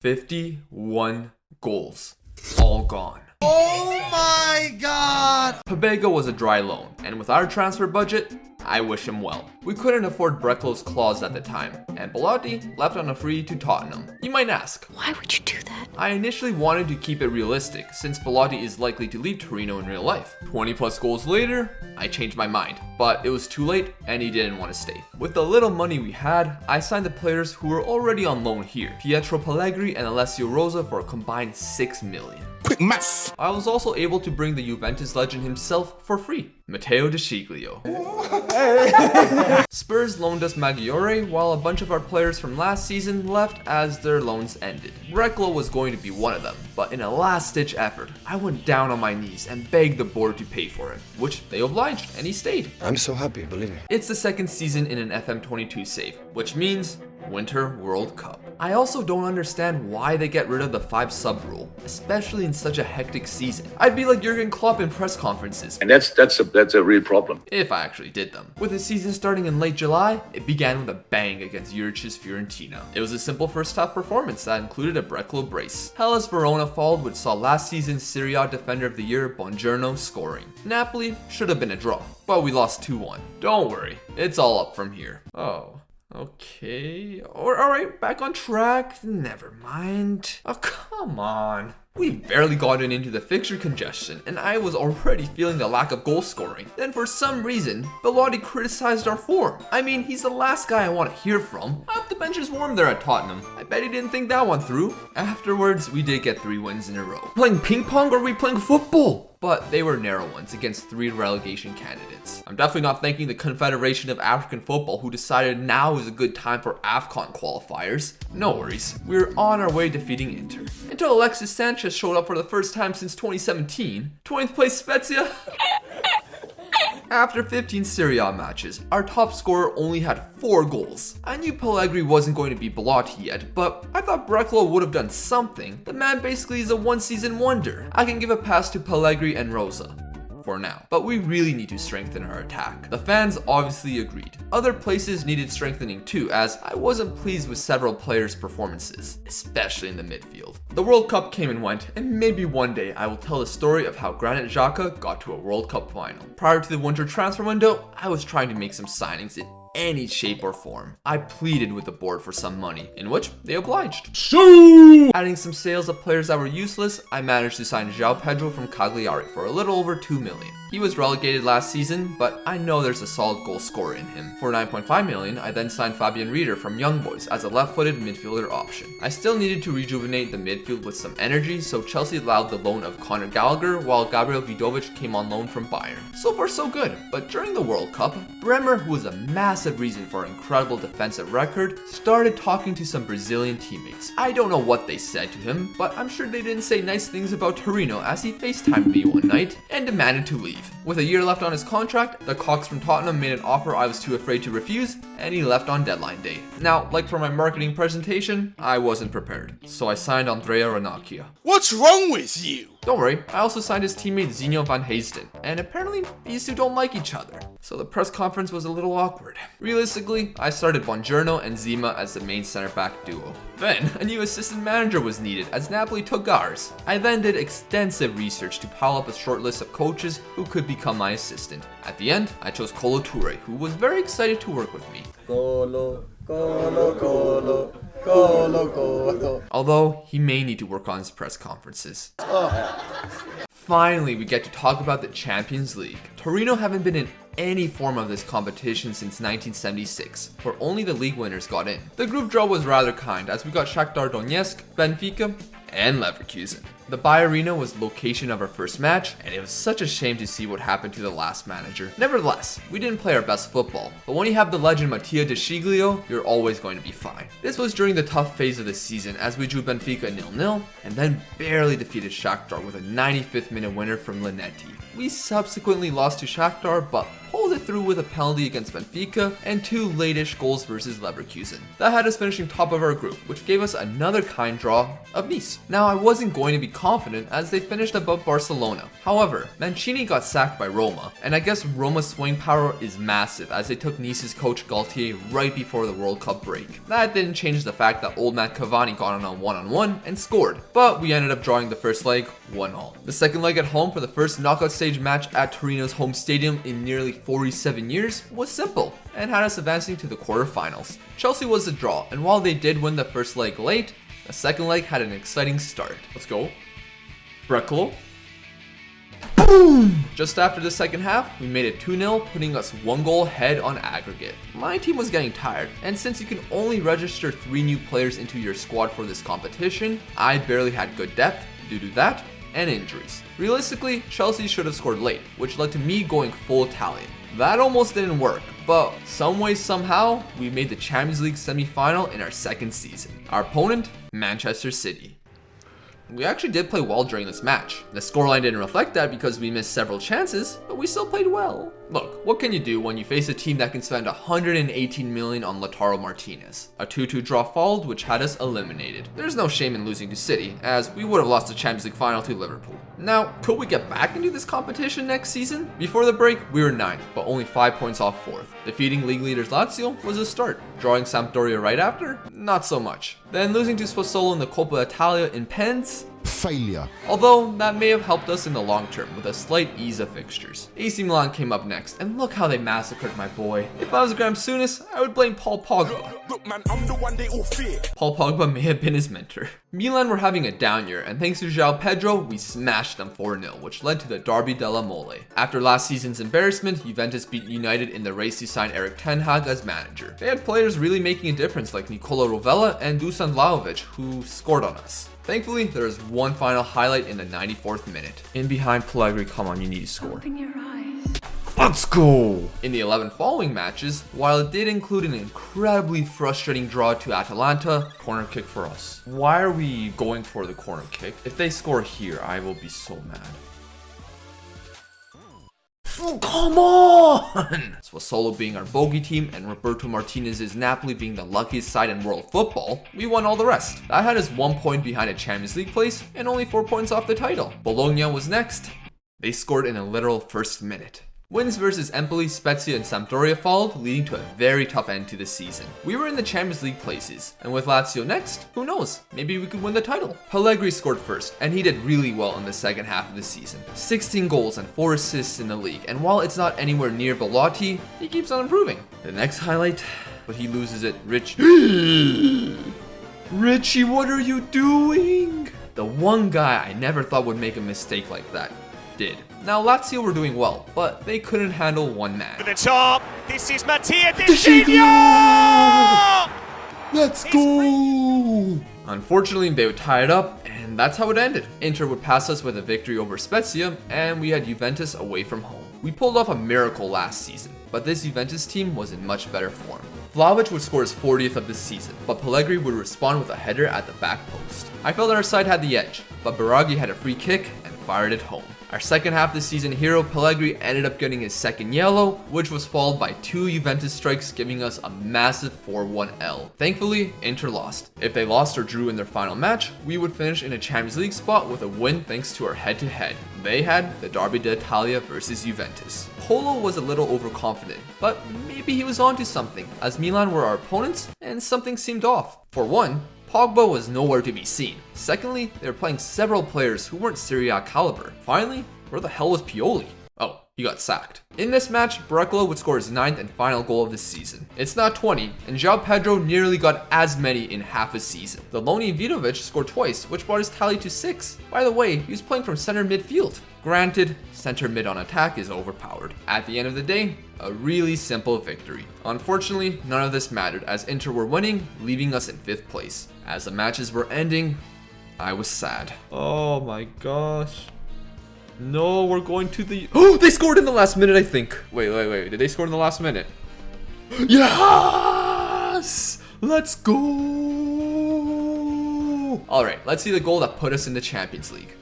51 goals. All gone. Oh my god! Pabega was a dry loan, and with our transfer budget, I wish him well. We couldn't afford Breclow's clause at the time, and Belotti left on a free to Tottenham. You might ask, why would you do that? I initially wanted to keep it realistic, since Belotti is likely to leave Torino in real life. 20 plus goals later, I changed my mind, but it was too late and he didn't want to stay. With the little money we had, I signed the players who were already on loan here, Pietro Pellegrini and Alessio Rosa, for a combined 6 million. Quick maths! I was also able to bring the Juventus legend himself for free, Matteo De Sciglio. Spurs loaned us Maggiore, while a bunch of our players from last season left as their loans ended. Breclow was going to be one of them, but in a last-ditch effort, I went down on my knees and begged the board to pay for him, which they obliged, and he stayed. I'm so happy, believe me. It's the second season in an FM22 save, which means Winter World Cup. I also don't understand why they get rid of the 5 sub rule, especially in such a hectic season. I'd be like Jurgen Klopp in press conferences. And that's a real problem. If I actually did them. With the season starting in late July, it began with a bang against Juric's Fiorentina. It was a simple first half performance that included a Breclow brace. Hellas Verona followed, which saw last season's Serie A Defender of the Year Buongiorno scoring. Napoli should have been a draw, but we lost 2-1. Don't worry, it's all up from here. Oh. Okay, alright, back on track. Never mind. Oh, come on. We barely gotten into the fixture congestion, and I was already feeling the lack of goal scoring. Then for some reason, Belotti criticized our form. I mean, he's the last guy I want to hear from. I hope the bench is warm there at Tottenham. I bet he didn't think that one through. Afterwards, we did get 3 wins in a row. Playing ping pong, or are we playing football? But they were narrow ones against 3 relegation candidates. I'm definitely not thanking the Confederation of African Football, who decided now is a good time for AFCON qualifiers. No worries, we're on our way defeating Inter. Until Alexis Sanchez showed up for the first time since 2017. 20th place Spezia. After 15 Serie A matches, our top scorer only had 4 goals. I knew Pellegrini wasn't going to be Belotti yet, but I thought Breclow would have done something. The man basically is a one-season wonder. I can give a pass to Pellegrini and Rosa for now, but we really need to strengthen our attack. The fans obviously agreed. Other places needed strengthening too, as I wasn't pleased with several players' performances, especially in the midfield. The World Cup came and went, and maybe one day I will tell the story of how Granit Xhaka got to a World Cup final. Prior to the winter transfer window, I was trying to make some signings in any shape or form. I pleaded with the board for some money, in which they obliged. Adding some sales of players that were useless, I managed to sign João Pedro from Cagliari for a little over 2 million. He was relegated last season, but I know there's a solid goal scorer in him. For 9.5 million, I then signed Fabian Rieder from Young Boys as a left-footed midfielder option. I still needed to rejuvenate the midfield with some energy, so Chelsea allowed the loan of Conor Gallagher, while Gabriel Vidovic came on loan from Bayern. So far so good, but during the World Cup, Bremer, who was a massive reason for our incredible defensive record, started talking to some Brazilian teammates. I don't know what they said to him, but I'm sure they didn't say nice things about Torino, as he FaceTimed me one night and demanded to leave. With a year left on his contract, the Cox from Tottenham made an offer I was too afraid to refuse, and he left on deadline day. Now, like for my marketing presentation, I wasn't prepared, so I signed Andrea Ranocchia. What's wrong with you? Don't worry, I also signed his teammate Zinho van Hasten, and apparently these two don't like each other, so the press conference was a little awkward. Realistically, I started Buongiorno and Zima as the main center-back duo. Then, a new assistant manager was needed as Napoli took ours. I then did extensive research to pile up a short list of coaches who could become my assistant. At the end, I chose Kolo Toure, who was very excited to work with me. Although, he may need to work on his press conferences. Finally, we get to talk about the Champions League. Torino haven't been in any form of this competition since 1976, where only the league winners got in. The group draw was rather kind, as we got Shakhtar Donetsk, Benfica, and Leverkusen. The Bayer Arena was the location of our first match, and it was such a shame to see what happened to the last manager. Nevertheless, we didn't play our best football, but when you have the legend Matteo De Sciglio, you're always going to be fine. This was during the tough phase of the season, as we drew Benfica 0-0, and then barely defeated Shakhtar with a 95th minute winner from Linetti. We subsequently lost to Shakhtar, but pulled it through with a penalty against Benfica and 2 late-ish goals versus Leverkusen. That had us finishing top of our group, which gave us another kind draw of Nice. Now, I wasn't going to be confident as they finished above Barcelona. However, Mancini got sacked by Roma, and I guess Roma's swing power is massive as they took Nice's coach Galtier right before the World Cup break. That didn't change the fact that old man Cavani got on a one-on-one and scored, but we ended up drawing the first leg 1-1. The second leg at home for the first knockout stage match at Torino's home stadium in nearly 47 years was simple and had us advancing to the quarterfinals. Chelsea was a draw, and while they did win the first leg late, the second leg had an exciting start. Let's go. Breclo. Boom! Just after the second half, we made it 2-0, putting us 1 goal ahead on aggregate. My team was getting tired, and since you can only register 3 new players into your squad for this competition, I barely had good depth due to that and injuries. Realistically, Chelsea should have scored late, which led to me going full Italian. That almost didn't work, but some way, somehow, we made the Champions League semi-final in our second season. Our opponent, Manchester City. We actually did play well during this match. The scoreline didn't reflect that because we missed several chances, but we still played well. Look, what can you do when you face a team that can spend 118 million on Lautaro Martinez? A 2-2 draw followed, which had us eliminated. There's no shame in losing to City, as we would have lost the Champions League final to Liverpool. Now, could we get back into this competition next season? Before the break, we were 9th, but only 5 points off 4th. Defeating league leaders Lazio was a start. Drawing Sampdoria right after? Not so much. Then losing to Sassuolo in the Coppa Italia in pens? Failure. Although that may have helped us in the long term with a slight ease of fixtures. AC Milan came up next, and look how they massacred my boy. If I was Graham Souness, I would blame Paul Pogba. Look, man, I'm the one they all fear. Paul Pogba may have been his mentor. Milan were having a down year, and thanks to João Pedro, we smashed them 4-0, which led to the Derby della Mole. After last season's embarrassment, Juventus beat United in the race to sign Erik ten Hag as manager. They had players really making a difference like Nicola Rovella and Dusan Vlahovic, who scored on us. Thankfully, there was one final highlight in the 94th minute. In behind Pellegrini, come on, you need to score. Open your eyes. Let's go! In the 11 following matches, while it did include an incredibly frustrating draw to Atalanta, corner kick for us. Why are we going for the corner kick? If they score here, I will be so mad. Come on! Sassuolo being our bogey team and Roberto Martinez's Napoli being the luckiest side in world football, we won all the rest. That had us 1 point behind a Champions League place and only 4 points off the title. Bologna was next. They scored in a literal first minute. Wins versus Empoli, Spezia, and Sampdoria followed, leading to a very tough end to the season. We were in the Champions League places, and with Lazio next, who knows, maybe we could win the title. Pellegrini scored first, and he did really well in the second half of the season. 16 goals and 4 assists in the league, and while it's not anywhere near Belotti, he keeps on improving. The next highlight, but he loses it, Richie, what are you doing? The one guy I never thought would make a mistake like that did. Now Lazio were doing well, but they couldn't handle one man. To the top, this is Mattia Di. Let's go! Unfortunately, they would tie it up, and that's how it ended. Inter would pass us with a victory over Spezia, and we had Juventus away from home. We pulled off a miracle last season, but this Juventus team was in much better form. Vlahovic would score his 40th of the season, but Pellegrini would respond with a header at the back post. I felt our side had the edge, but Biraghi had a free kick and fired it home. Our second half of the season hero, Pellegrini, ended up getting his second yellow, which was followed by 2 Juventus strikes, giving us a massive 4-1 L. Thankfully, Inter lost. If they lost or drew in their final match, we would finish in a Champions League spot with a win thanks to our head-to-head. They had the Derby d'Italia versus Juventus. Polo was a little overconfident, but maybe he was onto something, as Milan were our opponents, and something seemed off. For one, Pogba was nowhere to be seen. Secondly, they were playing several players who weren't Serie A caliber. Finally, where the hell was Pioli? Oh, he got sacked. In this match, Breclo would score his 9th and final goal of the season. It's not 20, and João Pedro nearly got as many in half a season. The loney Vidovic scored twice, which brought his tally to 6. By the way, he was playing from center midfield. Granted, center mid on attack is overpowered. At the end of the day, a really simple victory. Unfortunately, none of this mattered as Inter were winning, leaving us in 5th place. As the matches were ending, I was sad. Oh my gosh. No, we're going to the... Oh, they scored in the last minute, I think. Wait. Did they score in the last minute? Yes! Let's go! Alright, let's see the goal that put us in the Champions League.